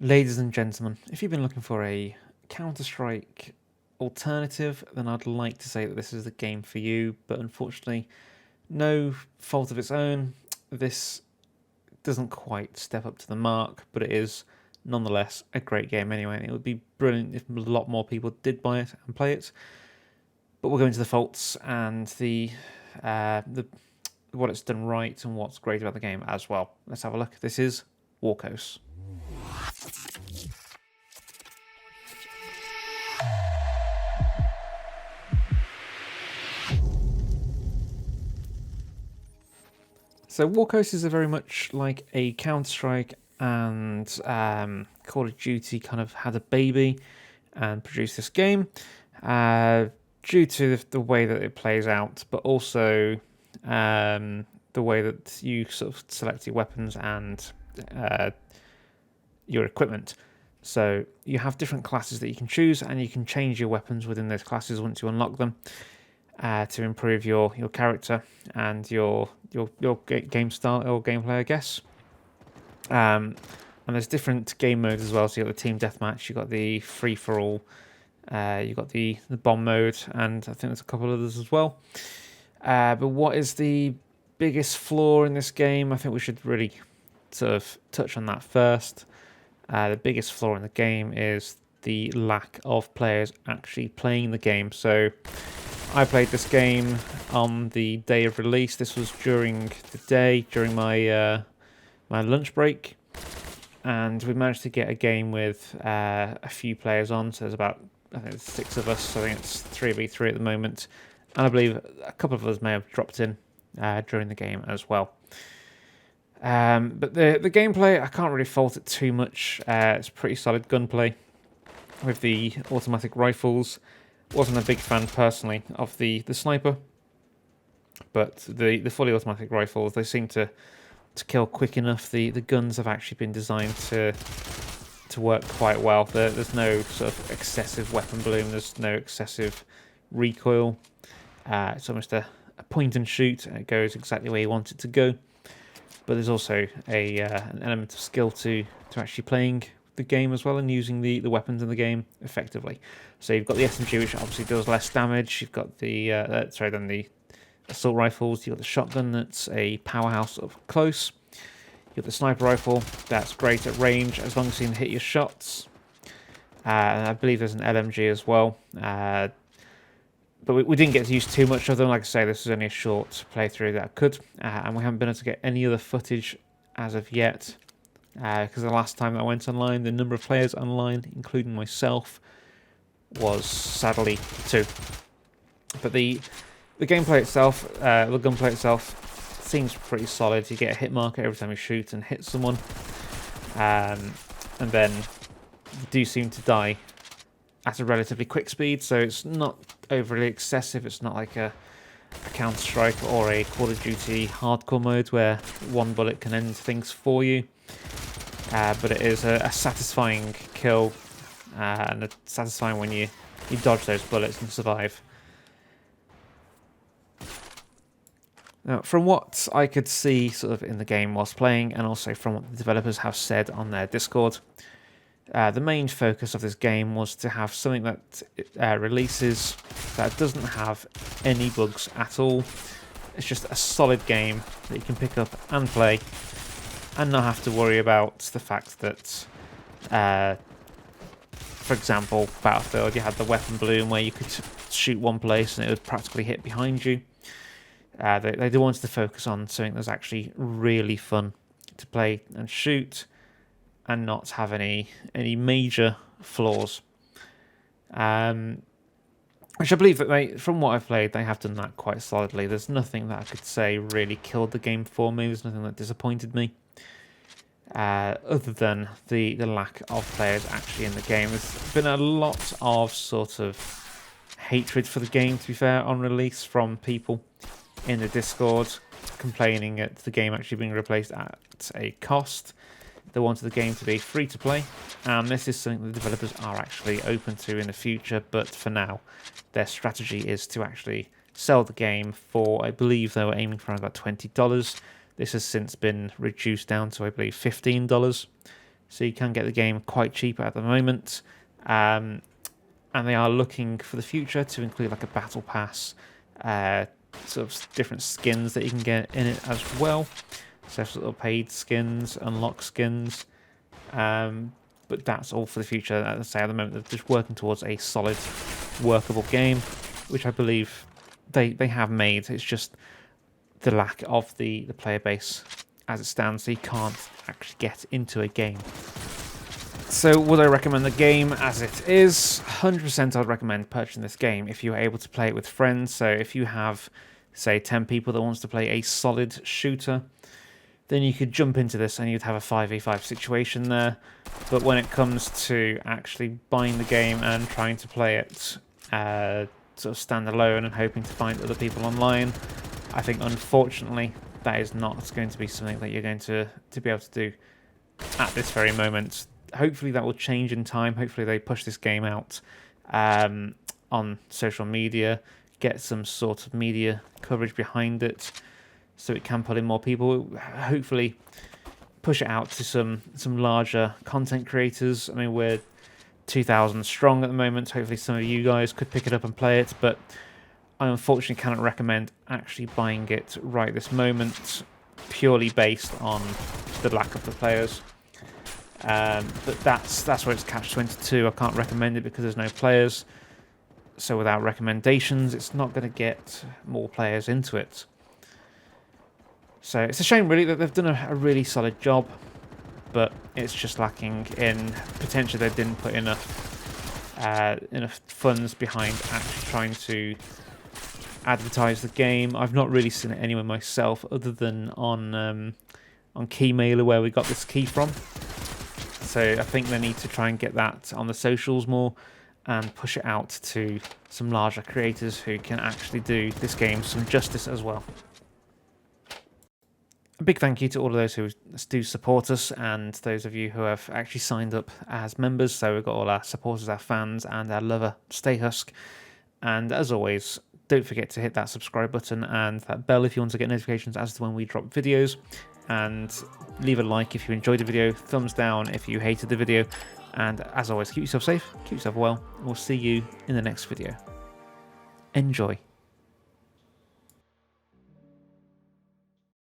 Ladies and gentlemen, if you've been looking for a Counter-Strike alternative, then I'd like to say that this is the game for you, but unfortunately, no fault of its own, this doesn't quite step up to the mark, but it is nonetheless a great game anyway, and it would be brilliant if a lot more people did buy it and play it. But we'll go into the faults and the what it's done right and what's great about the game as well. Let's have a look. This is WarCos. So WarCos is very much like a Counter-Strike and Call of Duty kind of had a baby and produced this game due to the way that it plays out, but also the way that you sort of select your weapons and your equipment. So you have different classes that you can choose, and you can change your weapons within those classes once you unlock them to improve your character and your game style or gameplay, I guess. And there's different game modes as well. So you've got the team deathmatch, you've got the free for all, you've got the bomb mode, and I think there's a couple others as well. But what is the biggest flaw in this game? I think we should really sort of touch on that first. The biggest flaw in the game is the lack of players actually playing the game. So I played this game on the day of release. This was during the day, during my my lunch break, and we managed to get a game with a few players on. So there's about, I think it's 6 of us. So I think it's 3v3 at the moment, and I believe a couple of us may have dropped in during the game as well. But the gameplay, I can't really fault it too much. It's pretty solid gunplay with the automatic rifles. Wasn't a big fan personally of the sniper, but the fully automatic rifles, they seem to kill quick enough. The guns have actually been designed to work quite well. There's no sort of excessive weapon bloom. There's no excessive recoil. It's almost a point and shoot, and it goes exactly where you want it to go. But there's also an element of skill to actually playing the game as well and using the weapons in the game effectively. So you've got the SMG, which obviously does less damage. You've got the the assault rifles. You've got the shotgun, that's a powerhouse up close. You've got the sniper rifle, that's great at range as long as you can hit your shots. And I believe there's an LMG as well. But we didn't get to use too much of them. Like I say, this is only a short playthrough that I could, and we haven't been able to get any other footage as of yet. Because the last time I went online, the number of players online, including myself, was sadly 2. But the gameplay itself, the gunplay itself, seems pretty solid. You get a hit marker every time you shoot and hit someone, and then you do seem to die at a relatively quick speed, so it's not overly excessive. It's not like a Counter-Strike or a Call of Duty hardcore mode where one bullet can end things for you. But it is a satisfying kill, and it's satisfying when you dodge those bullets and survive. Now, from what I could see sort of in the game whilst playing, and also from what the developers have said on their Discord, the main focus of this game was to have something that releases that doesn't have any bugs at all. It's just a solid game that you can pick up and play, and not have to worry about the fact that, for example, Battlefield, you had the weapon bloom where you could shoot one place and it would practically hit behind you. They do want to focus on something that's actually really fun to play and shoot, and not have any major flaws. Which I believe that from what I've played, they have done that quite solidly. There's nothing that I could say really killed the game for me. There's nothing that disappointed me. Other than the lack of players actually in the game. There's been a lot of sort of hatred for the game, to be fair, on release from people in the Discord, complaining at the game actually being replaced at a cost. They wanted the game to be free to play, and this is something the developers are actually open to in the future, but for now their strategy is to actually sell the game for, I believe they were aiming for around about $20. This has since been reduced down to, I believe, $15. so you can get the game quite cheap at the moment. And they are looking for the future to include like a battle pass, sort of different skins that you can get in it as well. So sort of paid skins, unlock skins. But that's all for the future. As I say, at the moment, they're just working towards a solid, workable game, which I believe they have made. It's just the lack of the player base as it stands, so you can't actually get into a game. So would I recommend the game as it is? 100% I'd recommend purchasing this game if you are able to play it with friends. So if you have, say, 10 people that wants to play a solid shooter, then you could jump into this and you'd have a 5v5 situation there. But when it comes to actually buying the game and trying to play it sort of standalone and hoping to find other people online, I think unfortunately that is not going to be something that you're going to be able to do at this very moment. Hopefully that will change in time. Hopefully they push this game out on social media, get some sort of media coverage behind it, so it can pull in more people. Hopefully push it out to some larger content creators. I mean, we're 2,000 strong at the moment. Hopefully some of you guys could pick it up and play it, but I unfortunately cannot recommend actually buying it right this moment, purely based on the lack of the players. But that's where it's catch-22. I can't recommend it because there's no players. So without recommendations, it's not going to get more players into it. So it's a shame, really, that they've done a really solid job, but it's just lacking in potentially they didn't put enough funds behind actually trying to advertise the game. I've not really seen it anywhere myself, other than on Keymailer, where we got this key from. So I think they need to try and get that on the socials more and push it out to some larger creators who can actually do this game some justice as well. A big thank you to all of those who do support us and those of you who have actually signed up as members. So we've got all our supporters, our fans, and our lover, Stay Husk. And as always, don't forget to hit that subscribe button and that bell if you want to get notifications as to when we drop videos. And leave a like if you enjoyed the video, thumbs down if you hated the video. And as always, keep yourself safe, keep yourself well, and we'll see you in the next video. Enjoy.